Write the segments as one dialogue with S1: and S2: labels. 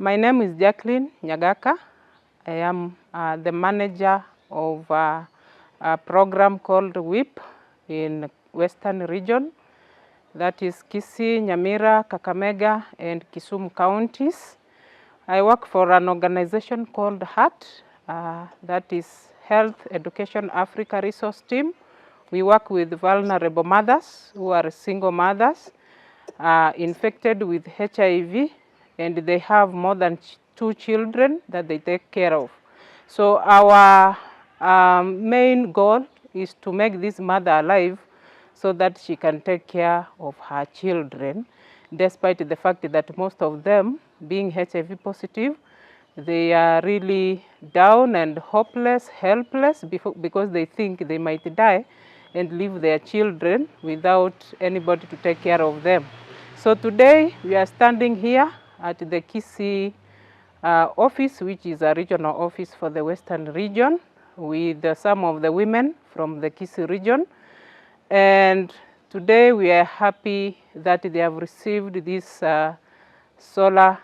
S1: My name is Jacqueline Nyagaka. I am the manager of a program called WIP in Western region. That is Kisii, Nyamira, Kakamega, and Kisumu counties. I work for an organization called HEART, that is Health Education Africa Resource Team. We work with vulnerable mothers who are single mothers infected with HIV, and they have more than 2 children that they take care of. So our main goal is to make this mother alive so that she can take care of her children, despite the fact that most of them, being HIV positive, they are really down and hopeless, helpless, because they think they might die and leave their children without anybody to take care of them. So today we are standing here at the Kisii office, which is a regional office for the Western region, with some of the women from the Kisii region. And today we are happy that they have received these solar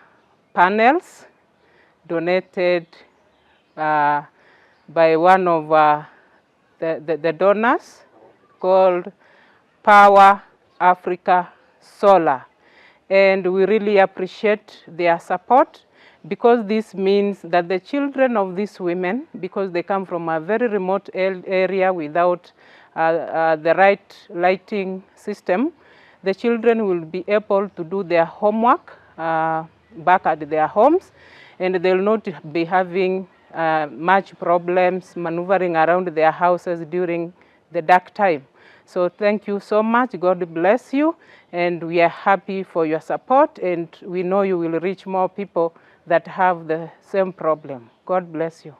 S1: panels donated by one of the donors called Power Africa Solar. And we really appreciate their support, because this means that the children of these women, because they come from a very remote area without the right lighting system, the children will be able to do their homework back at their homes, and they will not be having much problems maneuvering around their houses during the dark time. So thank you so much. God bless you, and we are happy for your support, and we know you will reach more people that have the same problem. God bless you.